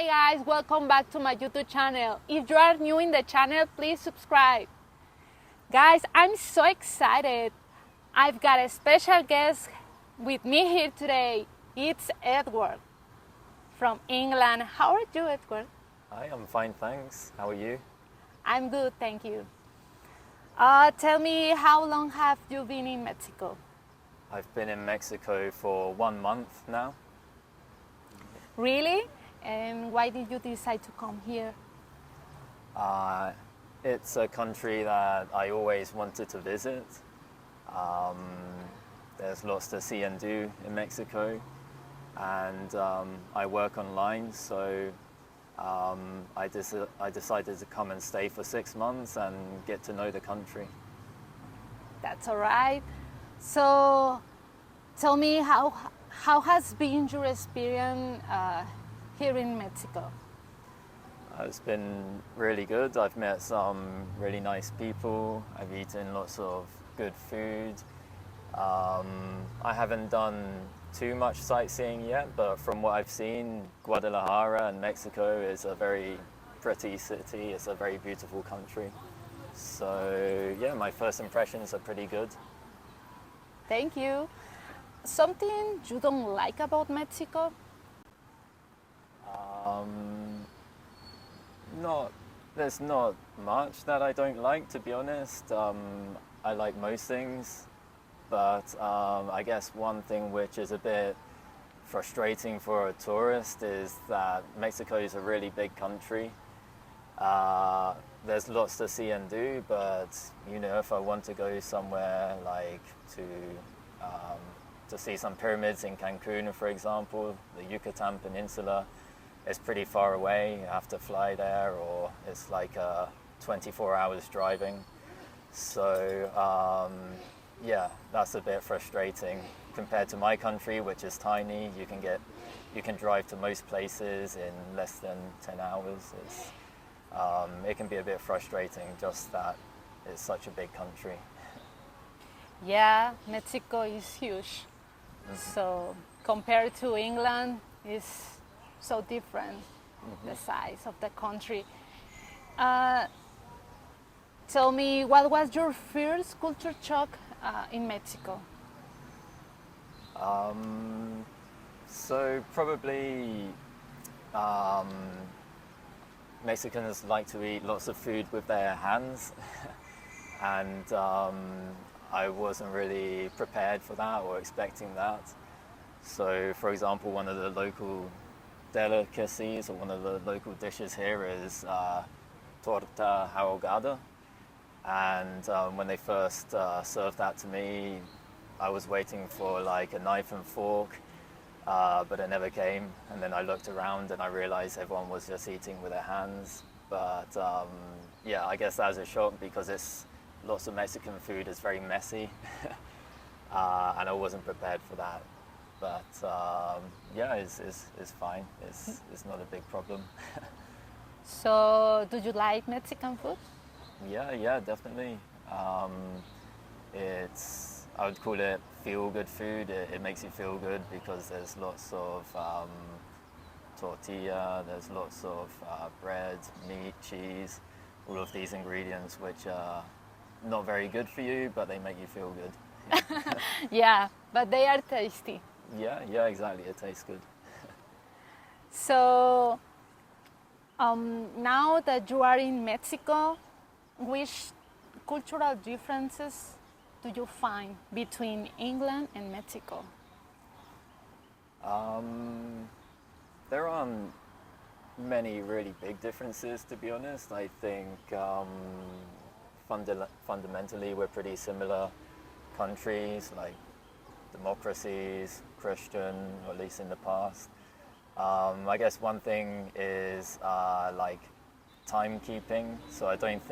Hi guys, welcome back to my YouTube channel. If you are new in the channel, please subscribe. Guys, I'm so excited. I've got a special guest with me here today. It's Edward from England. How are you, Edward? Hi, I'm fine, thanks. How are you? I'm good, thank you. Tell me, how long have you been in Mexico? I've been in Mexico for 1 month now. Really? And why did you decide to come here? It's a country that I always wanted to visit. There's lots to see and do in Mexico, and I work online, so I decided to come and stay for 6 months and get to know the country. That's all right. So tell me, how has been your experience here in Mexico? It's been really good. I've met some really nice people. I've eaten lots of good food. I haven't done too much sightseeing yet, but from what I've seen, Guadalajara and Mexico is a very pretty city. It's a very beautiful country. So yeah, my first impressions are pretty good. Thank you. Something you don't like about Mexico? There's not much that I don't like, to be honest. I like most things, but I guess one thing which is a bit frustrating for a tourist is that Mexico is a really big country. There's lots to see and do, but if I want to go somewhere like to see some pyramids in Cancun, for example, the Yucatan Peninsula, it's pretty far away. You have to fly there, or it's like 24 hours driving. So yeah, that's a bit frustrating compared to my country, which is tiny. You can drive to most places in less than 10 hours. It can be a bit frustrating just that it's such a big country. Yeah, Mexico is huge. So compared to England, it's so different, the size of the country. Tell me, what was your first culture shock in Mexico? So probably Mexicans like to eat lots of food with their hands, and I wasn't really prepared for that or expecting that. So, for example, one of the local delicacies or one of the local dishes here is torta ahogada, and when they first served that to me, I was waiting for like a knife and fork, but it never came. And then I looked around and I realized everyone was just eating with their hands. But yeah, I guess that was a shock because lots of Mexican food is very messy, and I wasn't prepared for that. But yeah, it's fine. It's not a big problem. So, do you like Mexican food? Yeah, definitely. I would call it feel-good food. It makes you feel good because there's lots of tortilla, there's lots of bread, meat, cheese, all of these ingredients which are not very good for you, but they make you feel good. Yeah, but they are tasty. Yeah, exactly. It tastes good. So, now that you are in Mexico, which cultural differences do you find between England and Mexico? There aren't many really big differences, to be honest. I think fundamentally we're pretty similar countries, like democracies, Christian, or at least in the past. I guess one thing is like timekeeping. So I think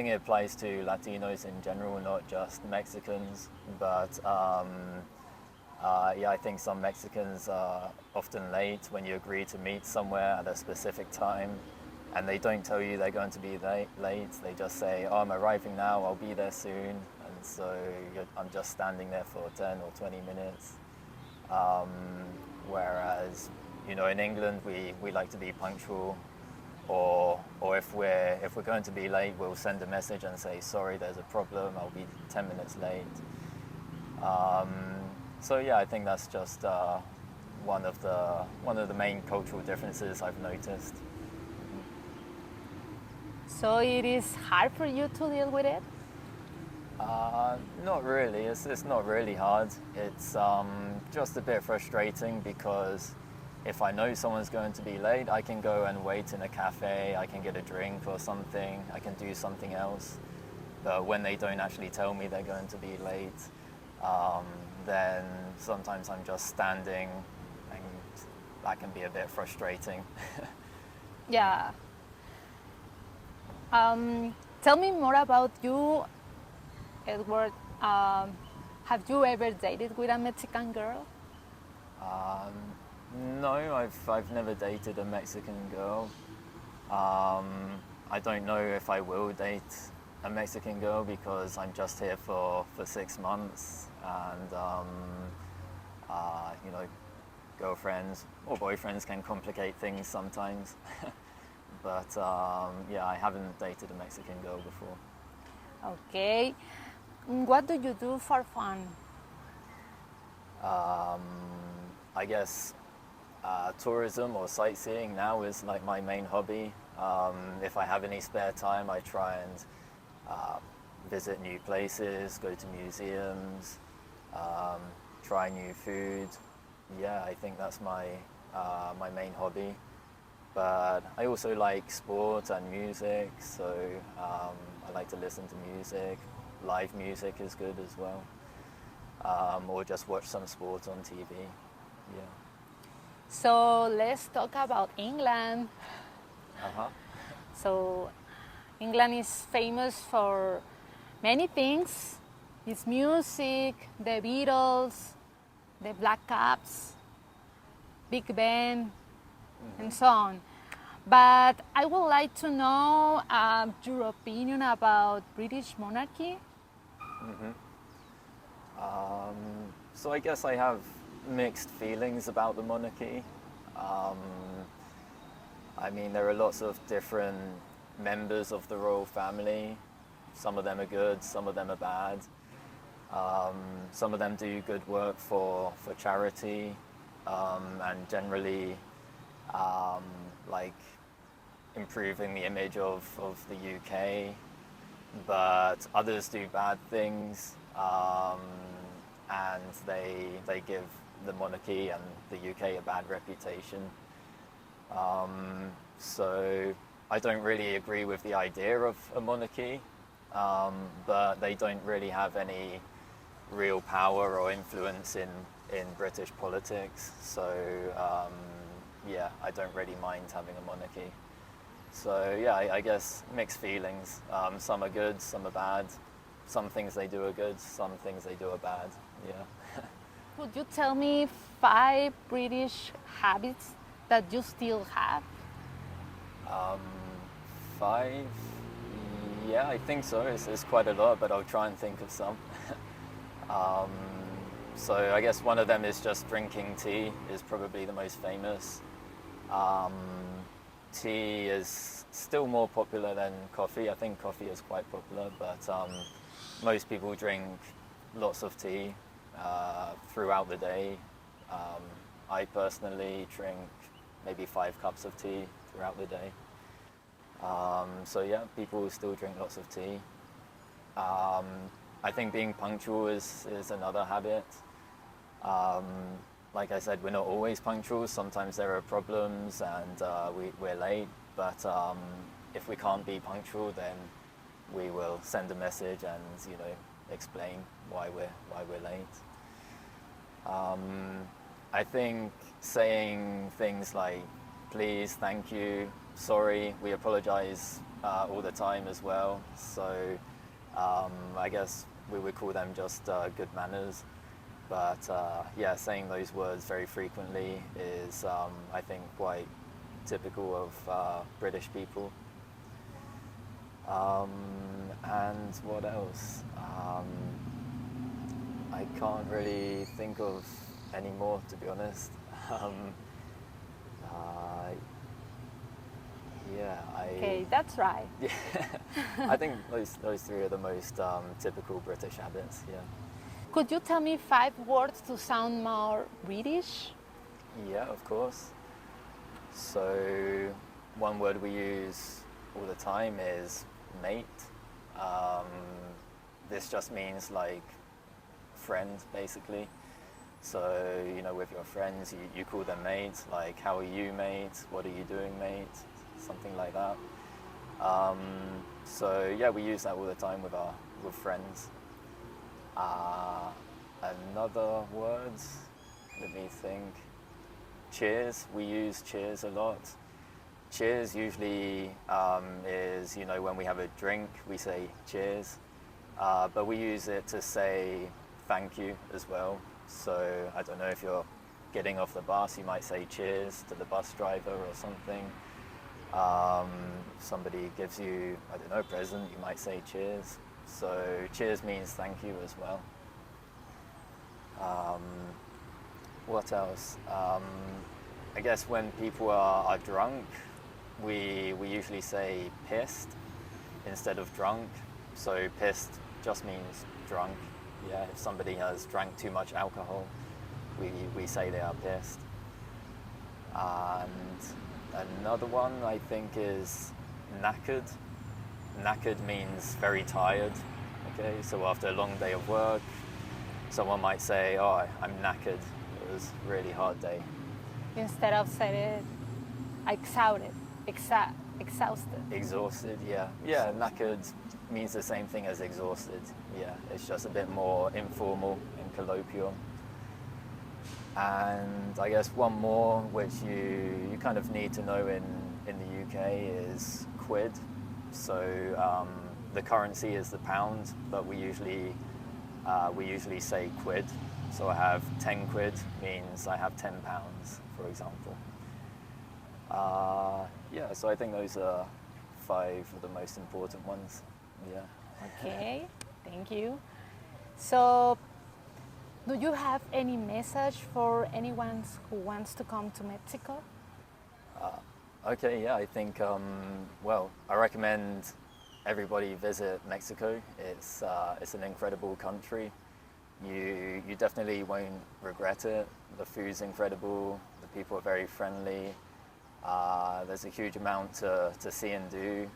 it applies to Latinos in general, not just Mexicans. But yeah, I think some Mexicans are often late when you agree to meet somewhere at a specific time, and they don't tell you they're going to be late. They just say, "Oh, I'm arriving now. I'll be there soon." And so I'm just standing there for 10 or 20 minutes. Whereas You know, in England we like to be punctual, or if we're going to be late, we'll send a message and say, sorry, there's a problem, I'll be 10 minutes late. So yeah, I think that's just one of the main cultural differences I've noticed. So it is hard for you to deal with it? Not really. It's not really hard. It's just a bit frustrating because if I know someone's going to be late, I can go and wait in a cafe, I can get a drink or something, I can do something else. But when they don't actually tell me they're going to be late, then sometimes I'm just standing, and that can be a bit frustrating. Yeah. Tell me more about you, Edward. Have you ever dated with a Mexican girl? No, I've never dated a Mexican girl. I don't know if I will date a Mexican girl because I'm just here for 6 months, and you know, girlfriends or boyfriends can complicate things sometimes. But yeah, I haven't dated a Mexican girl before. Okay. What do you do for fun? I guess tourism or sightseeing now is like my main hobby. If I have any spare time, I try and visit new places, go to museums, try new food. Yeah, I think that's my main hobby. But I also like sport and music, so I like to listen to music. Live music is good as well. Or just watch some sport on TV. Yeah. So let's talk about England. Uh-huh. So England is famous for many things. Its music, the Beatles, the Black Caps, Big Ben, and so on. But I would like to know your opinion about British monarchy. So I guess I have mixed feelings about the monarchy. I mean, there are lots of different members of the royal family. Some of them are good, some of them are bad. Some of them do good work for charity, and generally like improving the image of the UK. But others do bad things, and they give the monarchy and the UK a bad reputation. So I don't really agree with the idea of a monarchy, but they don't really have any real power or influence in British politics. So yeah, I don't really mind having a monarchy. So yeah, I guess mixed feelings. Some are good, some are bad. Some things they do are good, some things they do are bad. Yeah. Could you tell me 5 British habits that you still have? 5? Yeah, I think so. It's quite a lot, but I'll try and think of some. So I guess one of them is just drinking tea is probably the most famous. Tea is still more popular than coffee. I think coffee is quite popular, but most people drink lots of tea throughout the day. I personally drink maybe 5 cups of tea throughout the day. So yeah, people still drink lots of tea. I think being punctual is another habit. Like I said, we're not always punctual. Sometimes there are problems and we're late. But if we can't be punctual, then we will send a message and explain why we're late. I think saying things like please, thank you, sorry, we apologize all the time as well. So I guess we would call them just good manners. But yeah, saying those words very frequently is, I think, quite typical of British people. And what else? I can't really think of any more, to be honest. Uh, yeah, Okay, that's right. Yeah, I think those three are the most typical British habits. Yeah. Could you tell me 5 words to sound more British? Yeah, of course. So one word we use all the time is mate. Um, this just means like friend, basically. So, you know, with your friends, you call them mate, like, how are you, mate? What are you doing, mate? Something like that. So, yeah, we use that all the time with friends. Another word, let me think. Cheers, we use cheers a lot. Cheers usually is, you know, when we have a drink, we say cheers. But we use it to say thank you as well. So I don't know, if you're getting off the bus, you might say cheers to the bus driver or something. Somebody gives you, I don't know, a present, you might say cheers. So cheers means thank you as well. What else? I guess when people are drunk, we usually say pissed instead of drunk. So pissed just means drunk. Yeah, if somebody has drank too much alcohol, we say they are pissed. And another one I think is knackered. Knackered means very tired. Okay, so after a long day of work, someone might say, "Oh, I'm knackered. It was a really hard day." Instead of saying exhausted, exhausted. Exhausted, yeah. Yeah, knackered means the same thing as exhausted. Yeah, it's just a bit more informal and colloquial. And I guess one more, which you kind of need to know in the UK, is quid. So the currency is the pound, but we usually say quid. So I have 10 quid means I have 10 pounds, for example. Yeah, so I think those are 5 of the most important ones. Yeah. Okay, thank you. So, do you have any message for anyone who wants to come to Mexico? Okay, yeah, I think, well, I recommend everybody visit Mexico. It's an incredible country. You definitely won't regret it. The food's incredible, the people are very friendly. There's a huge amount to see and do.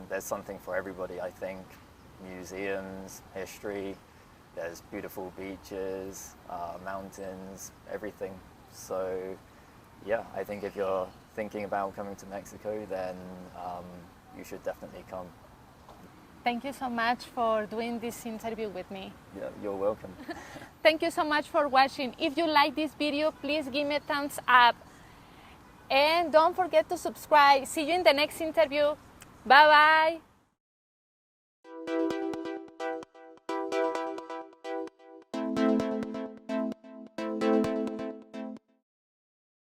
There's something for everybody, I think. Museums, history, there's beautiful beaches, mountains, everything. So yeah, I think if you're thinking about coming to Mexico, then you should definitely come. Thank you so much for doing this interview with me. Yeah, you're welcome. Thank you so much for watching. If you like this video, please give me a thumbs up. And don't forget to subscribe. See you in the next interview. Bye bye.